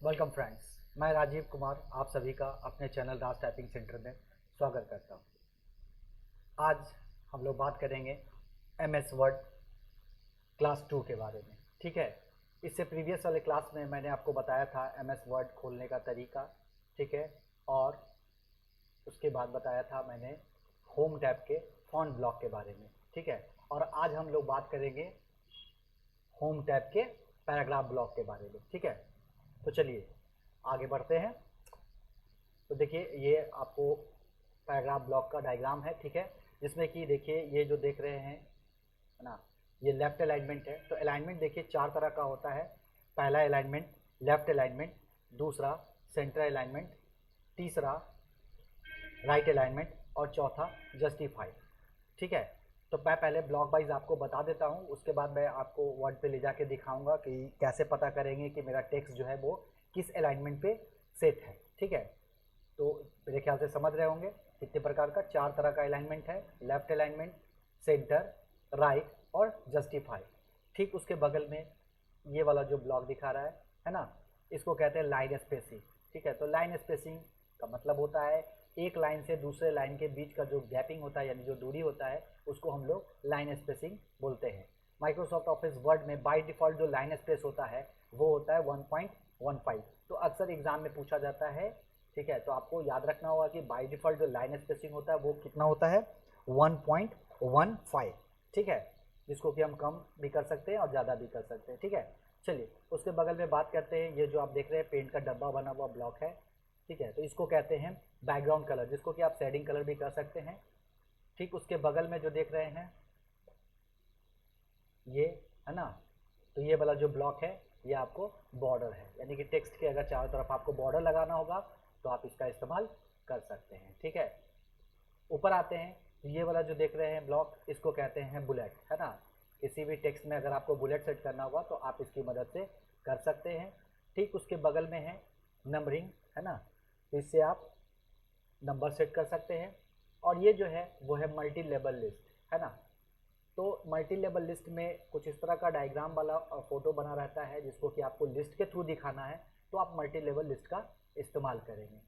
Welcome friends, मैं राजीव कुमार आप सभी का अपने चैनल राज टाइपिंग सेंटर में स्वागत करता हूं। आज हम लोग बात करेंगे एमएस वर्ड क्लास 2 के बारे में। ठीक है, इससे प्रीवियस वाले क्लास में मैंने आपको बताया था एमएस वर्ड खोलने का तरीका। ठीक है, और उसके बाद बताया था मैंने होम टैब के फॉन्ट ब्लॉक के बारे में। ठीक है, और आज हम लोग बात करेंगे होम टैब के पैराग्राफ ब्लॉक के बारे में। ठीक है, तो चलिए आगे बढ़ते हैं। तो देखिए ये आपको पैराग्राफ ब्लॉक का डायग्राम है। ठीक है, जिसमें कि देखिए ये जो देख रहे हैं है ना, ये लेफ्ट अलाइनमेंट है। तो अलाइनमेंट देखिए चार तरह का होता है। पहला अलाइनमेंट लेफ्ट अलाइनमेंट, दूसरा सेंटर अलाइनमेंट, तीसरा राइट अलाइनमेंट और चौथा जस्टिफाई। ठीक है, तो मैं पहले ब्लॉक वाइज आपको बता देता हूँ, उसके बाद मैं आपको वर्ड पे ले जाके दिखाऊंगा कि कैसे पता करेंगे कि मेरा टेक्स्ट जो है वो किस अलाइनमेंट पे सेट है। ठीक है, तो मेरे ख्याल से समझ रहे होंगे कितने प्रकार का, चार तरह का अलाइनमेंट है। लेफ्ट अलाइनमेंट, सेंटर, राइट और जस्टिफाई। ठीक उसके बगल में ये वाला जो ब्लॉक दिखा रहा है ना, इसको कहते हैं लाइन स्पेसिंग। ठीक है, तो लाइन स्पेसिंग का मतलब होता है एक लाइन से दूसरे लाइन के बीच का जो गैपिंग होता है, यानी जो दूरी होता है, उसको हम लोग लाइन स्पेसिंग बोलते हैं। माइक्रोसॉफ्ट ऑफिस वर्ड में बाय डिफ़ॉल्ट जो लाइन स्पेस होता है वो होता है 1.15। तो अक्सर एग्जाम में पूछा जाता है। ठीक है, तो आपको याद रखना होगा कि बाय डिफ़ॉल्ट जो लाइन स्पेसिंग होता है वो कितना होता है, 1.15। ठीक है, जिसको कि हम कम भी कर सकते हैं और ज़्यादा भी कर सकते हैं। ठीक है, चलिए उसके बगल में बात करते हैं। ये जो आप देख रहे हैं पेंट का डब्बा बना हुआ ब्लॉक है। ठीक है, तो इसको कहते हैं बैकग्राउंड कलर, जिसको कि आप शेडिंग कलर भी कर सकते हैं। ठीक उसके बगल में जो देख रहे हैं ये है ना, तो ये वाला जो ब्लॉक है ये आपको बॉर्डर है, यानी कि टेक्स्ट के अगर चारों तरफ आपको बॉर्डर लगाना होगा तो आप इसका इस्तेमाल कर सकते हैं। ठीक है, ऊपर आते हैं तो ये वाला जो देख रहे हैं ब्लॉक, इसको कहते हैं बुलेट, है ना। किसी भी टेक्स्ट में अगर आपको बुलेट सेट करना होगा तो आप इसकी मदद से कर सकते हैं। ठीक उसके बगल में है नंबरिंग, है ना, तो इससे आप नंबर सेट कर सकते हैं। और ये जो है वो है मल्टी लेबल लिस्ट, है ना। तो मल्टी लेबल लिस्ट में कुछ इस तरह का डायग्राम वाला फोटो बना रहता है, जिसको कि आपको लिस्ट के थ्रू दिखाना है, तो आप मल्टी लेवल लिस्ट का इस्तेमाल करेंगे।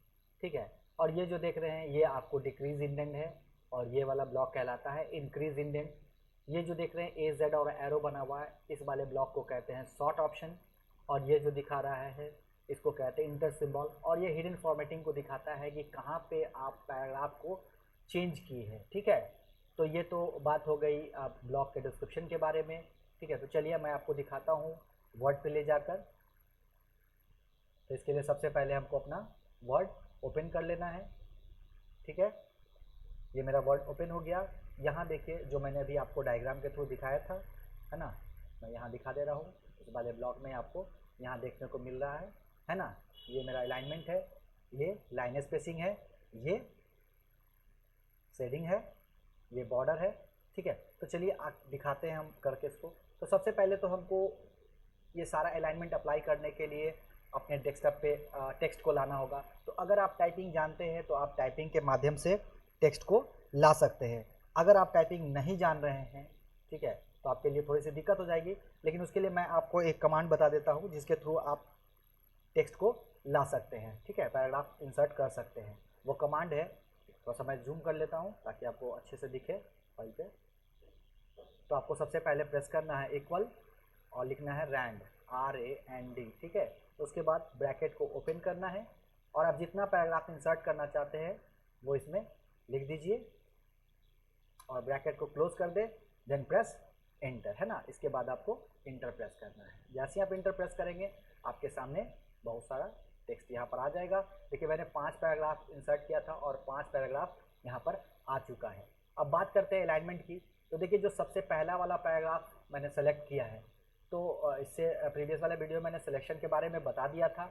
ठीक है, और ये जो देख रहे हैं ये आपको डिक्रीज इंडेंट है, और ये वाला ब्लॉक कहलाता है इंक्रीज इंडेंट। ये जो देख रहे हैं ए जेड और एरो बना हुआ है, इस वाले ब्लॉक को कहते हैं शॉर्ट ऑप्शन। और ये जो दिखा रहा है इसको कहते हैं इंटर सिंबल, और ये हिडन फॉर्मेटिंग को दिखाता है कि कहाँ पे आप पैराग्राफ को चेंज किए हैं। ठीक है, तो ये तो बात हो गई आप ब्लॉग के डिस्क्रिप्शन के बारे में। ठीक है, तो चलिए मैं आपको दिखाता हूँ वर्ड पे ले जाकर। तो इसके लिए सबसे पहले हमको अपना वर्ड ओपन कर लेना है। ठीक है, ये मेरा वर्ड ओपन हो गया। यहाँ देखिए जो मैंने अभी आपको डायग्राम के थ्रू दिखाया था, है ना, मैं यहाँ दिखा दे रहा हूँ। इस वाले ब्लॉक में आपको यहाँ देखने को मिल रहा है ना, ये मेरा अलाइनमेंट है, ये लाइन स्पेसिंग है, ये शेडिंग है, ये बॉर्डर है। ठीक है, तो चलिए दिखाते हैं हम करके इसको। तो सबसे पहले तो हमको ये सारा अलाइनमेंट अप्लाई करने के लिए अपने डेस्कटॉप पे टेक्स्ट को लाना होगा। तो अगर आप टाइपिंग जानते हैं तो आप टाइपिंग के माध्यम से टेक्स्ट को ला सकते हैं। अगर आप टाइपिंग नहीं जान रहे हैं, ठीक है, तो आपके लिए थोड़ी सी दिक्कत हो जाएगी, लेकिन उसके लिए मैं आपको एक कमांड बता देता हूँ जिसके थ्रू आप टेक्स्ट को ला सकते हैं। ठीक है, पैराग्राफ इंसर्ट कर सकते हैं। वो कमांड है, थोड़ा सा मैं जूम कर लेता हूँ ताकि आपको अच्छे से दिखे फाइल पे। तो आपको सबसे पहले प्रेस करना है इक्वल और लिखना है रैंड, RAND। ठीक है, तो उसके बाद ब्रैकेट को ओपन करना है और आप जितना पैराग्राफ इंसर्ट करना चाहते हैं वो इसमें लिख दीजिए और ब्रैकेट को क्लोज कर दे, देन प्रेस एंटर, है ना। इसके बाद आपको इंटर प्रेस करना है। जैसे ही आप इंटर प्रेस करेंगे आपके सामने बहुत सारा टेक्स्ट यहाँ पर आ जाएगा। देखिए मैंने 5 पैराग्राफ इंसर्ट किया था और 5 पैराग्राफ यहाँ पर आ चुका है। अब बात करते हैं अलाइनमेंट की। तो देखिए जो सबसे पहला वाला पैराग्राफ मैंने सेलेक्ट किया है, तो इससे प्रीवियस वाले वीडियो मैंने सिलेक्शन के बारे में बता दिया था।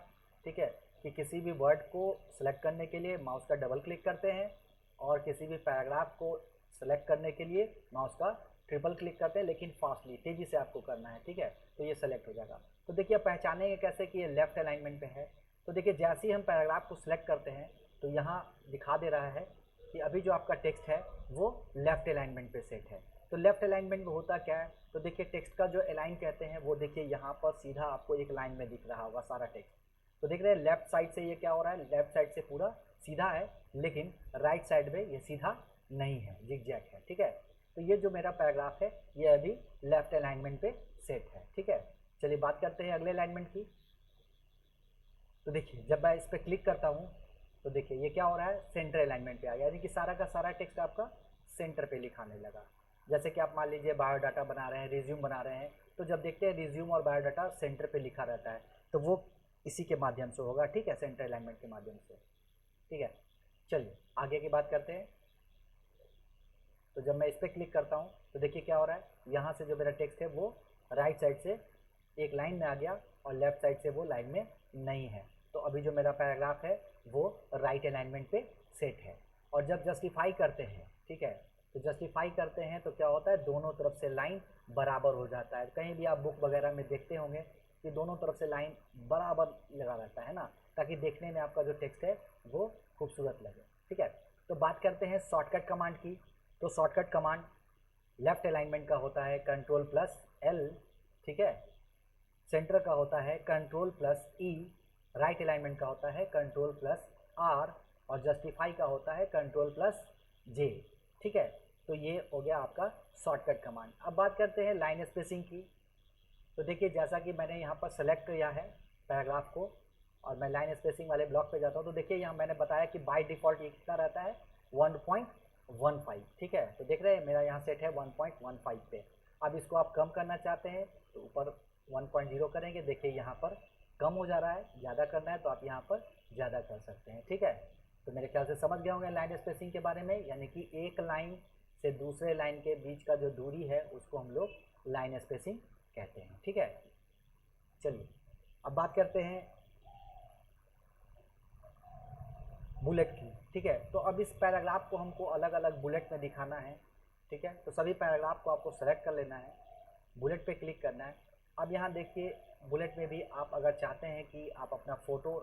ठीक है, कि किसी भी वर्ड को सेलेक्ट करने के लिए माउस का डबल क्लिक करते हैं और किसी भी पैराग्राफ को सेलेक्ट करने के लिए माउस का ट्रिपल क्लिक करते हैं, लेकिन फास्टली, तेज़ी से आपको करना है। ठीक है, तो ये सेलेक्ट हो जाएगा। तो देखिए पहचानेंगे कैसे कि ये लेफ्ट अलाइनमेंट पे है। तो देखिए जैसे ही हम पैराग्राफ को सिलेक्ट करते हैं तो यहाँ दिखा दे रहा है कि अभी जो आपका टेक्स्ट है वो लेफ्ट अलाइनमेंट पे सेट है। तो लेफ्ट अलाइनमेंट में होता क्या है, तो देखिए टेक्स्ट का जो अलाइन कहते हैं वो देखिए यहाँ पर सीधा आपको एक लाइन में दिख रहा होगा सारा टेक्स्ट। तो देख रहे हैं लेफ्ट साइड से ये क्या हो रहा है, लेफ्ट साइड से पूरा सीधा है, लेकिन राइट साइड में ये सीधा नहीं है, जिगजैग है, ठीक है। तो ये जो मेरा पैराग्राफ है ये अभी लेफ्ट अलाइनमेंट पे सेट है, ठीक है। चलिए बात करते हैं अगले अलाइनमेंट की। तो देखिए जब मैं इस पर क्लिक करता हूँ तो देखिए ये क्या हो रहा है, सेंटर अलाइनमेंट पे आ गया, यानी कि सारा का सारा टेक्स्ट आपका सेंटर पे लिखाने लगा। जैसे कि आप मान लीजिए बायोडाटा बना रहे हैं, रिज्यूम बना रहे हैं, तो जब देखते हैं रिज्यूम और बायोडाटा सेंटर पे लिखा रहता है तो वो इसी के माध्यम से होगा, ठीक है, सेंटर अलाइनमेंट के माध्यम से, ठीक है। चलिए आगे की बात करते हैं। तो जब मैं इस पर क्लिक करता हूँ तो देखिए क्या हो रहा है, यहाँ से जो मेरा टेक्स्ट है वो राइट साइड से एक लाइन में आ गया और लेफ्ट साइड से वो लाइन में नहीं है। तो अभी जो मेरा पैराग्राफ है वो राइट अलाइनमेंट पे सेट है। और जब जस्टिफाई करते हैं, ठीक है, तो जस्टिफाई करते हैं तो क्या होता है, दोनों तरफ से लाइन बराबर हो जाता है। कहीं भी आप बुक वगैरह में देखते होंगे कि दोनों तरफ से लाइन बराबर लगा रहता है ना, ताकि देखने में आपका जो टेक्स्ट है वो खूबसूरत लगे, ठीक है। तो बात करते हैं शॉर्टकट कमांड की। तो शॉर्टकट कमांड लेफ्ट अलाइनमेंट का होता है Ctrl+L, ठीक है। सेंटर का होता है Ctrl+E, राइट अलाइनमेंट का होता है Ctrl+R और जस्टिफाई का होता है Ctrl+J, ठीक है। तो ये हो गया आपका शॉर्टकट कमांड। अब बात करते हैं लाइन स्पेसिंग की। तो देखिए जैसा कि मैंने यहाँ पर सेलेक्ट किया है पैराग्राफ को और मैं लाइन स्पेसिंग वाले ब्लॉक पे जाता हूँ, तो देखिए यहाँ मैंने बताया कि बाय डिफ़ॉल्ट ये कितना रहता है 1.15, ठीक है। तो देख रहे हैं मेरा यहाँ सेट है 1.15 पे। अब इसको आप कम करना चाहते हैं तो ऊपर 1.0 करेंगे, देखिए यहाँ पर कम हो जा रहा है, ज़्यादा करना है तो आप यहाँ पर ज़्यादा कर सकते हैं, ठीक है। तो मेरे ख्याल से समझ गए होंगे लाइन स्पेसिंग के बारे में, यानी कि एक लाइन से दूसरे लाइन के बीच का जो दूरी है उसको हम लोग लाइन स्पेसिंग कहते हैं, ठीक है। चलिए अब बात करते हैं बुलेट की, ठीक है। तो अब इस पैराग्राफ को हमको अलग अलग बुलेट में दिखाना है, ठीक है। तो सभी पैराग्राफ को आपको सेलेक्ट कर लेना है, बुलेट पे क्लिक करना है। अब यहाँ देखिए बुलेट में भी आप अगर चाहते हैं कि आप अपना फ़ोटो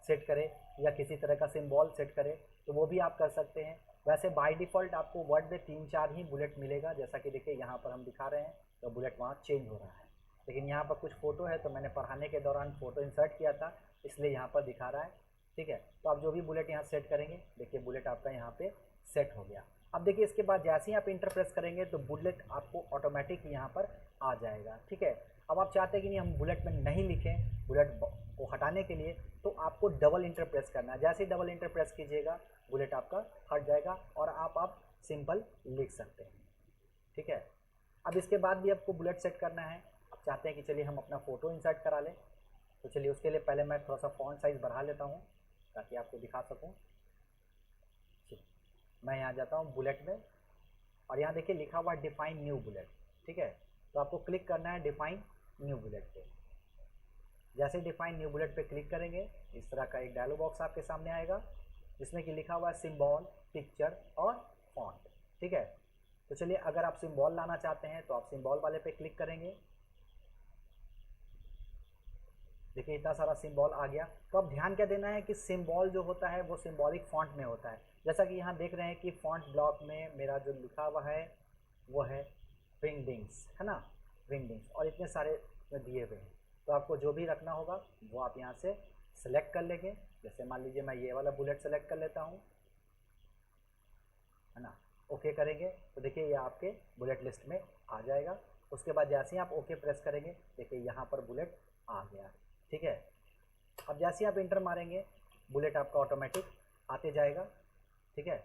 सेट करें या किसी तरह का सिंबल सेट करें तो वो भी आप कर सकते हैं। वैसे बाय डिफ़ॉल्ट आपको वर्ड में 3-4 ही बुलेट मिलेगा, जैसा कि देखिए यहाँ पर हम दिखा रहे हैं तो बुलेट वहाँ चेंज हो रहा है। लेकिन यहाँ पर कुछ फ़ोटो है तो मैंने पढ़ाने के दौरान फ़ोटो इंसर्ट किया था, इसलिए यहाँ पर दिखा रहा है, ठीक है। तो आप जो भी बुलेट यहाँ सेट करेंगे, देखिए बुलेट आपका यहाँ पे सेट हो गया। अब देखिए इसके बाद जैसे ही आप इंटर प्रेस करेंगे तो बुलेट आपको ऑटोमेटिक यहाँ पर आ जाएगा, ठीक है। अब आप चाहते हैं कि नहीं हम बुलेट में नहीं लिखें, बुलेट को हटाने के लिए तो आपको डबल इंटर प्रेस करना है। जैसे ही डबल इंटर प्रेस कीजिएगा बुलेट आपका हट जाएगा और आप सिंपल लिख सकते हैं, ठीक है। अब इसके बाद भी आपको बुलेट सेट करना है। आप चाहते हैं कि चलिए हम अपना फ़ोटो इंसर्ट करा लें, तो चलिए उसके लिए पहले मैं थोड़ा सा फॉन्ट साइज़ बढ़ा लेता हूँ ताकि आपको दिखा सकूँ। मैं यहाँ जाता हूँ बुलेट में और यहाँ देखिए लिखा हुआ है डिफाइन न्यू बुलेट, ठीक है। तो आपको क्लिक करना है डिफाइन न्यू बुलेट पे। जैसे डिफाइन न्यू बुलेट पे क्लिक करेंगे इस तरह का एक डायलॉग बॉक्स आपके सामने आएगा जिसमें कि लिखा हुआ है सिंबल, पिक्चर और फॉन्ट, ठीक है। तो चलिए अगर आप सिंबल लाना चाहते हैं तो आप सिंबल वाले पे क्लिक करेंगे। देखिए इतना सारा सिंबल आ गया। तो अब ध्यान क्या देना है कि सिंबल जो होता है वो सिंबॉलिक फॉन्ट में होता है। जैसा कि यहाँ देख रहे हैं कि फॉन्ट ब्लॉक में मेरा जो लिखा हुआ है वो है विंगडिंग्स, है ना, विंगडिंग्स, और इतने सारे दिए हुए हैं। तो आपको जो भी रखना होगा वो आप यहाँ से सेलेक्ट कर लेंगे। जैसे मान लीजिए मैं ये वाला बुलेट सेलेक्ट कर लेता हूँ, है ना, ओके करेंगे तो देखिए ये आपके बुलेट लिस्ट में आ जाएगा। उसके बाद जैसे ही आप ओके प्रेस करेंगे देखिए यहाँ पर बुलेट आ गया, ठीक है। अब जैसे ही आप इंटर मारेंगे बुलेट आपका ऑटोमेटिक आते जाएगा, ठीक है।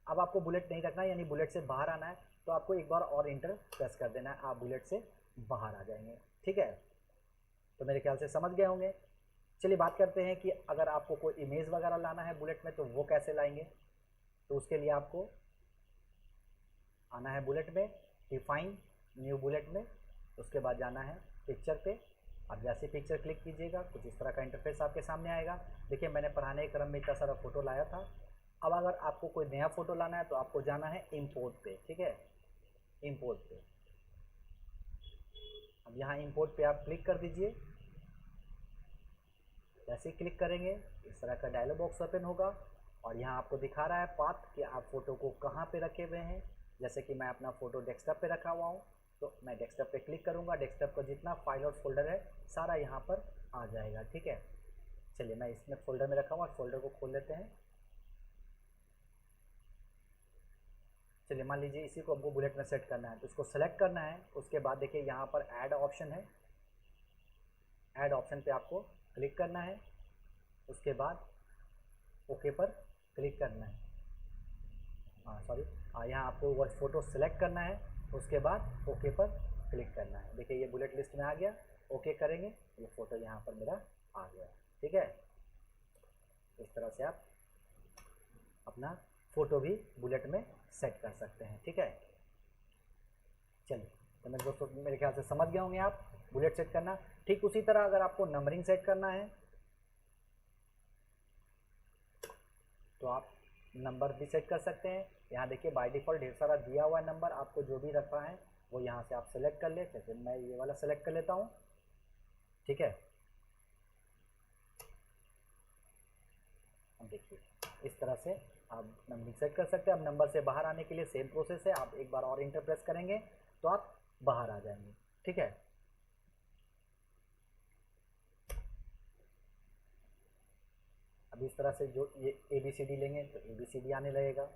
अब आपको बुलेट नहीं रखना है यानी बुलेट से बाहर आना है तो आपको एक बार और इंटर प्रेस कर देना है, आप बुलेट से बाहर आ जाएंगे, ठीक है। तो मेरे ख्याल से समझ गए होंगे। चलिए बात करते हैं कि अगर आपको कोई इमेज वगैरह लाना है बुलेट में तो वो कैसे लाएंगे। तो उसके लिए आपको आना है बुलेट में, डिफाइन न्यू बुलेट में, उसके बाद जाना है पिक्चर पे। अब जैसे पिक्चर क्लिक कीजिएगा कुछ इस तरह का इंटरफेस आपके सामने आएगा। देखिए मैंने पढ़ाने के क्रम में इतना सारा फ़ोटो लाया था। अब अगर आपको कोई नया फ़ोटो लाना है तो आपको जाना है इंपोर्ट पे, ठीक है, इंपोर्ट पे। अब यहाँ इंपोर्ट पे आप क्लिक कर दीजिए। जैसे ही क्लिक करेंगे इस तरह का डायलॉग बॉक्स ओपन होगा और यहाँ आपको दिखा रहा है पाथ कि आप फ़ोटो को कहाँ पे रखे हुए हैं। जैसे कि मैं अपना फ़ोटो डेस्कटॉप पे रखा हुआ हूँ तो मैं डेस्कटॉप पे क्लिक करूँगा, डेस्कटॉप का जितना फाइल और फोल्डर है सारा यहाँ पर आ जाएगा, ठीक है। चलिए मैं इसमें फोल्डर में रखा हुआ, फोल्डर को खोल लेते हैं। चलिए मान लीजिए इसी को हमको बुलेट में सेट करना है, तो इसको सेलेक्ट करना है। उसके बाद देखिए यहाँ पर ऐड ऑप्शन है, ऐड ऑप्शन पे आपको क्लिक करना है। उसके बाद ओके पर क्लिक करना है, यहाँ आपको वो फ़ोटो सेलेक्ट करना है। उसके बाद ओके पर क्लिक करना है। देखिए ये बुलेट लिस्ट में आ गया, ओके करेंगे ये फ़ोटो यहाँ पर मेरा आ गया। ठीक है, इस तरह से आप अपना फ़ोटो भी बुलेट में सेट कर सकते हैं। ठीक है, चलिए तो मेरे दोस्तों मेरे ख्याल से समझ गए होंगे आप बुलेट सेट करना। ठीक उसी तरह अगर आपको नंबरिंग सेट करना है तो आप नंबर भी सेट कर सकते हैं। यहाँ देखिए बाय डिफ़ॉल्ट ढेर सारा दिया हुआ है नंबर, आपको जो भी रखना है वो यहाँ से आप सेलेक्ट कर ले। जैसे मैं ये वाला सेलेक्ट कर लेता हूँ। ठीक है, अब देखिए इस तरह से आप नंबरिंग सेट कर सकते हैं। अब नंबर से बाहर आने के लिए सेम प्रोसेस है, आप एक बार और इंटर प्रेस करेंगे तो आप बाहर आ जाएंगे। ठीक है, अब इस तरह से जो ये ABCD लेंगे तो ABCD आने लगेगा।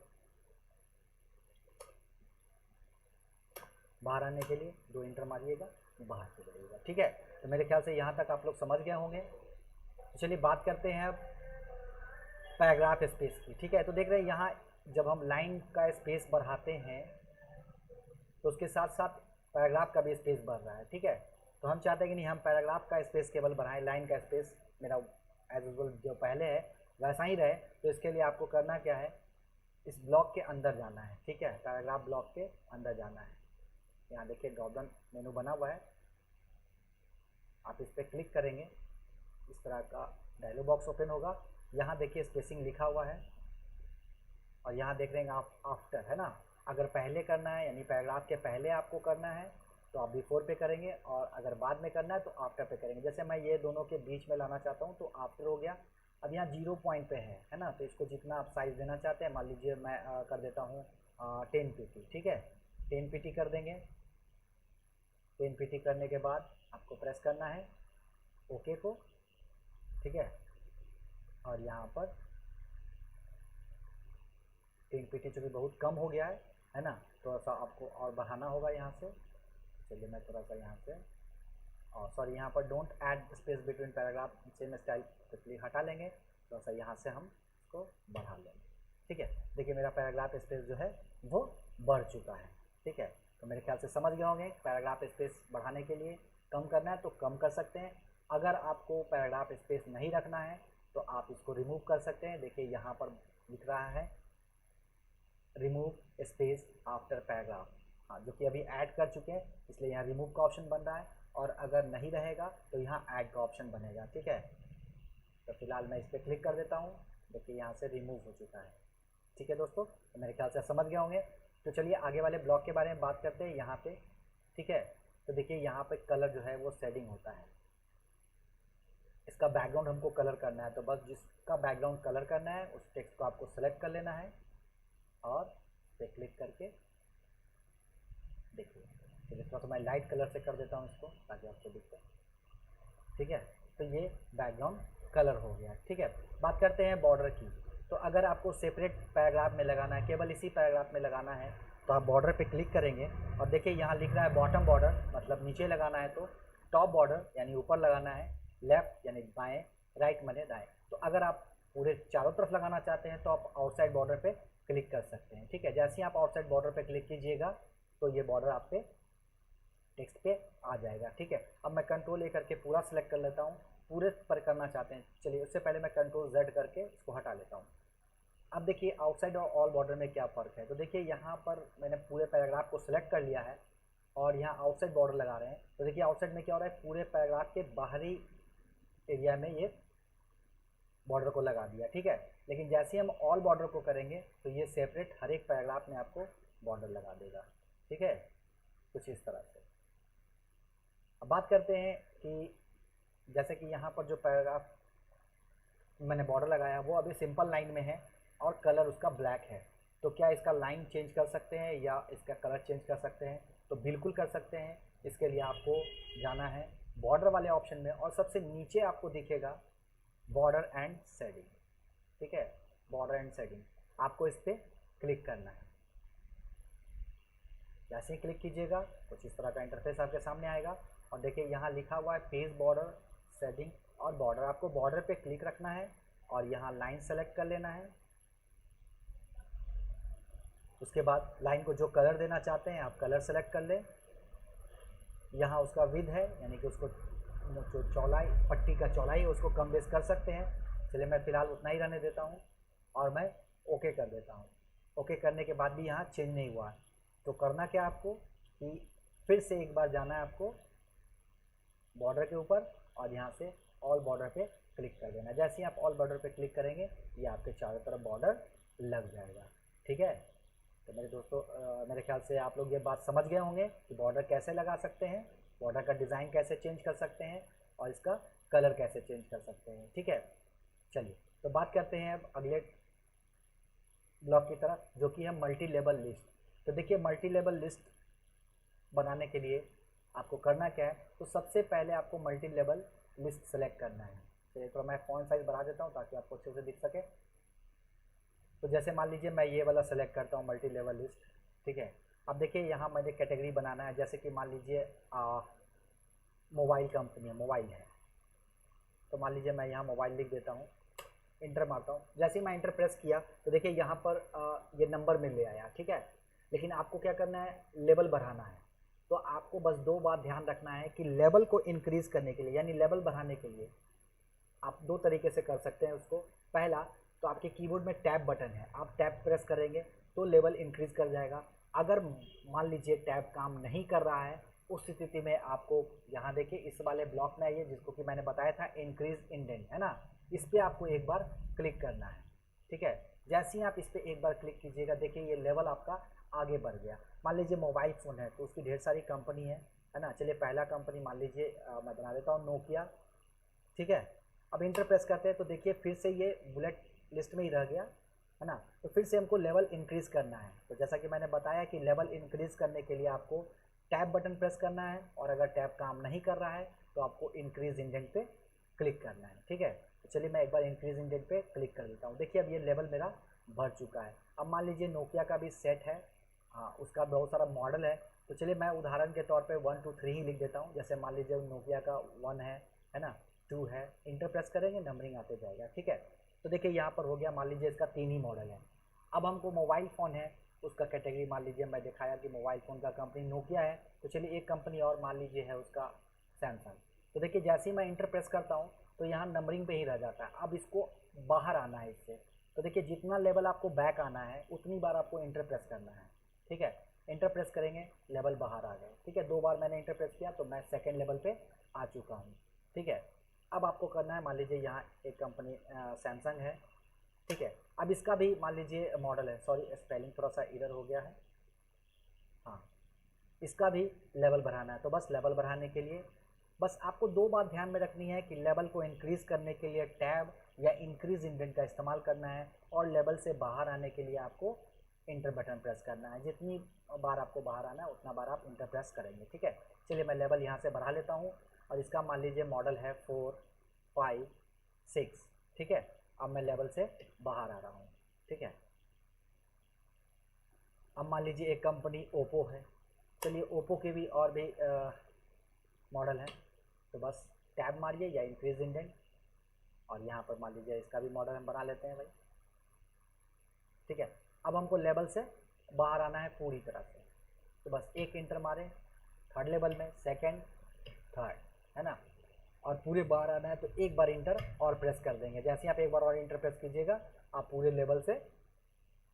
बाहर आने के लिए 2 इंटर मारिएगा, बाहर चले जाइएगा। ठीक है, तो मेरे ख्याल से यहाँ तक आप लोग समझ गए होंगे। तो चलिए बात करते हैं अब पैराग्राफ स्पेस की। ठीक है, तो देख रहे हैं यहाँ जब हम लाइन का स्पेस बढ़ाते हैं तो उसके साथ साथ पैराग्राफ का भी स्पेस बढ़ रहा है। ठीक है, तो हम चाहते हैं कि नहीं हम पैराग्राफ का स्पेस केवल बढ़ाएं, लाइन का स्पेस मेरा एज यूजुअल जो पहले है वैसा ही रहे। तो इसके लिए आपको करना क्या है, इस ब्लॉक के अंदर जाना है। ठीक है, पैराग्राफ ब्लॉक के अंदर जाना है। यहाँ देखिए ड्रॉप डाउन मेनू बना हुआ है, आप इस पर क्लिक करेंगे, इस तरह का डायलॉग बॉक्स ओपन होगा। यहाँ देखिए स्पेसिंग लिखा हुआ है और यहाँ देख रहे हैं आप आफ्टर है ना। अगर पहले करना है यानी पैराग्राफ के पहले आपको करना है तो आप बिफोर पे करेंगे, और अगर बाद में करना है तो आफ्टर पे करेंगे। जैसे मैं ये दोनों के बीच में लाना चाहता हूँ तो आफ्टर हो गया। अब यहाँ 0 पॉइंट पे है ना, तो इसको जितना आप साइज़ देना चाहते हैं, मान लीजिए मैं कर देता हूँ 10 pt। ठीक है, 10 pt कर देंगे। 10 pt करने के बाद आपको प्रेस करना है ओके को। ठीक है, और यहाँ पर 10 pt चूँकि बहुत कम हो गया है ना, थोड़ा सा आपको और बढ़ाना होगा यहाँ से। चलिए मैं थोड़ा सा यहाँ से सॉरी यहाँ पर don't add space between paragraph same style click हटा लेंगे, थोड़ा सा यहाँ से हम इसको बढ़ा लेंगे। ठीक है, देखिए मेरा पैराग्राफ स्पेस जो है वो बढ़ चुका है। ठीक है, तो मेरे ख्याल से समझ गए होंगे पैराग्राफ स्पेस बढ़ाने के लिए कम करना है तो कम कर सकते हैं। अगर आपको पैराग्राफ स्पेस नहीं रखना है तो आप इसको रिमूव कर सकते हैं। देखिए यहाँ पर लिख रहा है रिमूव स्पेस आफ्टर पैराग्राफ, हाँ जो कि अभी ऐड कर चुके हैं इसलिए यहाँ रिमूव का ऑप्शन बन रहा है, और अगर नहीं रहेगा तो यहाँ ऐड का ऑप्शन बनेगा। ठीक है, तो फिलहाल मैं इस पर क्लिक कर देता हूँ। देखिए यहाँ से रिमूव हो चुका है। ठीक है दोस्तों, तो मेरे ख्याल से समझ गए होंगे। तो चलिए आगे वाले ब्लॉक के बारे में बात करते हैं यहाँ पे। ठीक है, तो देखिए यहाँ पे कलर जो है वो शेडिंग होता है, इसका बैकग्राउंड हमको कलर करना है। तो बस जिसका बैकग्राउंड कलर करना है उस टेक्स्ट को आपको सेलेक्ट कर लेना है और इस पर क्लिक करके देखिए। चलिए थोड़ा सा मैं लाइट कलर से कर देता हूँ इसको ताकि आपको दिखे। ठीक है, तो ये बैकग्राउंड कलर हो गया। ठीक है, बात करते हैं बॉर्डर की। तो अगर आपको सेपरेट पैराग्राफ में लगाना है, केवल इसी पैराग्राफ में लगाना है, तो आप बॉर्डर पे क्लिक करेंगे और देखिए यहाँ लिख रहा है बॉटम बॉर्डर, मतलब नीचे लगाना है, तो टॉप बॉर्डर यानी ऊपर लगाना है, लेफ्ट यानी बाएँ, राइट माने दाएँ। तो अगर आप पूरे चारों तरफ लगाना चाहते हैं तो आप आउटसाइड बॉर्डर पे क्लिक कर सकते हैं। ठीक है, जैसे ही आप आउटसाइड बॉर्डर पे क्लिक कीजिएगा तो ये बॉर्डर आप पे टेक्स्ट पे आ जाएगा। ठीक है, अब मैं कंट्रोल ए करके पूरा सेलेक्ट कर लेता हूँ। पूरे पर करना चाहते हैं, चलिए उससे पहले मैं कंट्रोल Z करके इसको हटा लेता हूँ। अब देखिए आउटसाइड और ऑल बॉर्डर में क्या फ़र्क है। तो देखिए यहाँ पर मैंने पूरे पैराग्राफ को सिलेक्ट कर लिया है और यहाँ आउटसाइड बॉर्डर लगा रहे हैं। तो देखिए आउटसाइड में क्या हो रहा है, पूरे पैराग्राफ के बाहरी एरिया में ये बॉर्डर को लगा दिया। ठीक है, लेकिन जैसे ही हम ऑल बॉर्डर को करेंगे तो ये सेपरेट हर एक पैराग्राफ में आपको बॉर्डर लगा देगा। ठीक है, कुछ इस तरह से। अब बात करते हैं कि जैसे कि यहाँ पर जो पैराग्राफ मैंने बॉर्डर लगाया वो अभी सिंपल लाइन में है और कलर उसका ब्लैक है, तो क्या इसका लाइन चेंज कर सकते हैं या इसका कलर चेंज कर सकते हैं? तो बिल्कुल कर सकते हैं। इसके लिए आपको जाना है बॉर्डर वाले ऑप्शन में और सबसे नीचे आपको दिखेगा बॉर्डर एंड शेडिंग, ठीक है, बॉर्डर एंड शेडिंग, आपको इस पर क्लिक करना है। जैसे ही क्लिक कीजिएगा कुछ इस तरह का इंटरफेस आपके सामने आएगा और देखिए यहाँ लिखा हुआ है फेस बॉर्डर, शेडिंग और बॉर्डर। आपको बॉर्डर पे क्लिक रखना है और यहाँ लाइन सेलेक्ट कर लेना है। उसके बाद लाइन को जो कलर देना चाहते हैं आप कलर सेलेक्ट कर लें। यहाँ उसका विड्थ है यानी कि उसको जो चौड़ाई, पट्टी का चौड़ाई है उसको कम बेस कर सकते हैं। चलिए मैं फ़िलहाल उतना ही रहने देता हूँ और मैं ओके कर देता हूँ। ओके करने के बाद भी यहाँ चेंज नहीं हुआ है, तो करना क्या आपको कि फिर से एक बार जाना है आपको बॉर्डर के ऊपर और यहाँ से ऑल बॉर्डर पे क्लिक कर देना। जैसे ही आप ऑल बॉर्डर पे क्लिक करेंगे ये आपके चारों तरफ बॉर्डर लग जाएगा, ठीक है। तो मेरे दोस्तों मेरे ख्याल से आप लोग ये बात समझ गए होंगे कि बॉर्डर कैसे लगा सकते हैं, बॉर्डर का डिज़ाइन कैसे चेंज कर सकते हैं और इसका कलर कैसे चेंज कर सकते हैं, ठीक है। चलिए तो बात करते हैं अब अगले ब्लॉक की तरफ जो कि है मल्टी लेवल लिस्ट। तो देखिए मल्टी लेवल लिस्ट बनाने के लिए आपको करना क्या है, तो सबसे पहले आपको मल्टी लेवल लिस्ट सेलेक्ट करना है। चलिए तो मैं फॉन्ट साइज बढ़ा देता हूँ ताकि आपको अच्छे से दिख सके। तो जैसे मान लीजिए मैं ये वाला सेलेक्ट करता हूँ मल्टी लेवल लिस्ट, ठीक है। अब देखिए यहाँ मैंने कैटेगरी बनाना है, जैसे कि मान लीजिए मोबाइल कंपनी है, मोबाइल है, तो मान लीजिए मैं यहाँ मोबाइल लिख देता हूँ, इंटर मारता हूँ। जैसे ही मैं इंटर प्रेस किया तो देखिए यहाँ पर ये नंबर में ले आया, ठीक है। लेकिन आपको क्या करना है, लेवल बढ़ाना है। तो आपको बस दो बात ध्यान रखना है कि लेवल को इंक्रीज़ करने के लिए यानी लेवल बढ़ाने के लिए आप दो तरीके से कर सकते हैं उसको। पहला तो आपके कीबोर्ड में टैब बटन है, आप टैब प्रेस करेंगे तो लेवल इंक्रीज़ कर जाएगा। अगर मान लीजिए टैब काम नहीं कर रहा है उस स्थिति में आपको यहाँ देखिए इस वाले ब्लॉक में आइए जिसको कि मैंने बताया था इंक्रीज इंडेंट, है ना, इस पर आपको एक बार क्लिक करना है, ठीक है। जैसे ही आप इस पर एक बार क्लिक कीजिएगा देखिए ये लेवल आपका आगे बढ़ गया। मान लीजिए मोबाइल फ़ोन है तो उसकी ढेर सारी कंपनी है ना। चलिए पहला कंपनी मान लीजिए मैं बना देता हूँ नोकिया, ठीक है। अब इंटर प्रेस करते हैं तो देखिए फिर से ये बुलेट लिस्ट में ही रह गया, है ना। तो फिर से हमको लेवल इंक्रीज़ करना है। तो जैसा कि मैंने बताया कि लेवल इंक्रीज़ करने के लिए आपको टैब बटन प्रेस करना है और अगर टैब काम नहीं कर रहा है तो आपको इंक्रीज इंडेंट पे क्लिक करना है, ठीक है। तो चलिए मैं एक बार इंक्रीज इंडेंट पे क्लिक कर देता हूँ। देखिए अब ये लेवल मेरा बढ़ चुका है। अब मान लीजिए नोकिया का भी सेट है, हाँ उसका बहुत सारा मॉडल है। तो चलिए मैं उदाहरण के तौर पे 1 2 3 ही लिख देता हूँ। जैसे मान लीजिए नोकिया का 1 है ना, 2 है, इंटर प्रेस करेंगे नंबरिंग आते जाएगा, ठीक है। तो देखिए यहाँ पर हो गया, मान लीजिए इसका 3 ही मॉडल है। अब हमको मोबाइल फ़ोन है उसका कैटेगरी मान लीजिए मैं दिखाया कि मोबाइल फ़ोन का कंपनी नोकिया है, तो चलिए एक कंपनी और मान लीजिए है उसका सैमसंग। तो देखिए जैसे ही मैं इंटर प्रेस करता हूँ तो यहाँ नंबरिंग पे ही रह जाता है। अब इसको बाहर आना है इससे, तो देखिए जितना लेवल आपको बैक आना है उतनी बार आपको इंटर प्रेस करना है, ठीक है। इंटर प्रेस करेंगे लेवल बाहर आ गए, ठीक है। 2 बार मैंने इंटर प्रेस किया तो मैं सेकेंड लेवल पे आ चुका हूँ, ठीक है। अब आपको करना है, मान लीजिए यहाँ एक कंपनी सैमसंग है, ठीक है। अब इसका भी मान लीजिए मॉडल है, सॉरी स्पेलिंग थोड़ा सा इधर हो गया है, हाँ इसका भी लेवल बढ़ाना है। तो बस लेवल बढ़ाने के लिए बस आपको 2 बात ध्यान में रखनी है कि लेवल को इंक्रीज़ करने के लिए टैब या इंक्रीज इंडेंट का इस्तेमाल करना है और लेवल से बाहर आने के लिए आपको इंटर बटन प्रेस करना है। जितनी बार आपको बाहर आना है उतना बार आप इंटर प्रेस करेंगे, ठीक है। चलिए मैं लेवल यहाँ से बढ़ा लेता हूँ और इसका मान लीजिए मॉडल है 4 5 6, ठीक है। अब मैं लेवल से बाहर आ रहा हूँ, ठीक है। अब मान लीजिए एक कंपनी ओप्पो है, चलिए ओप्पो के भी और भी मॉडल हैं। तो बस टैब मारिए या इंक्रीज इंडेंट और यहाँ पर मान लीजिए इसका भी मॉडल हम बना लेते हैं भाई, ठीक है। अब हमको लेवल से बाहर आना है पूरी तरह से, तो बस एक इंटर मारें थर्ड लेवल में, सेकंड, थर्ड, है ना, और पूरे बाहर आना है तो एक बार इंटर और प्रेस कर देंगे। जैसे ही आप एक बार और इंटर प्रेस कीजिएगा आप पूरे लेवल से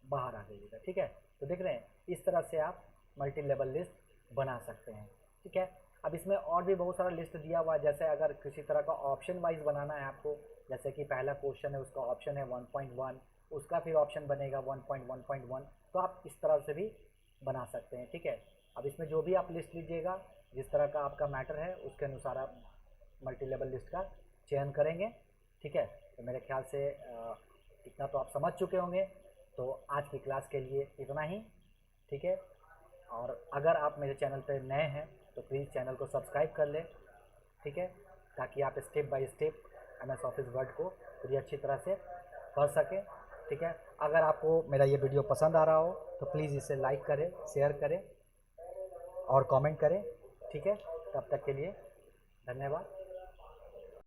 बाहर आ जाइएगा, ठीक है। तो देख रहे हैं इस तरह से आप मल्टी लेवल लिस्ट बना सकते हैं, ठीक है। अब इसमें और भी बहुत सारा लिस्ट दिया हुआ है, जैसे अगर किसी तरह का ऑप्शन वाइज बनाना है आपको, जैसे कि पहला क्वेश्चन है उसका ऑप्शन है 1.1, उसका फिर ऑप्शन बनेगा 1.1.1, तो आप इस तरह से भी बना सकते हैं, ठीक है। अब इसमें जो भी आप लिस्ट लीजिएगा जिस तरह का आपका मैटर है उसके अनुसार आप मल्टी लेवल लिस्ट का चयन करेंगे, ठीक है। तो मेरे ख्याल से इतना तो आप समझ चुके होंगे। तो आज की क्लास के लिए इतना ही, ठीक है। और अगर आप मेरे चैनल पर नए हैं तो प्लीज़ चैनल को सब्सक्राइब कर लें, ठीक है, ताकि आप step by step MS office word को पूरी अच्छी तरह से पढ़ सकें। ठीक है, अगर आपको मेरा ये वीडियो पसंद आ रहा हो तो प्लीज़ इसे लाइक करें, शेयर करें और कमेंट करें। ठीक है, तब तक के लिए धन्यवाद।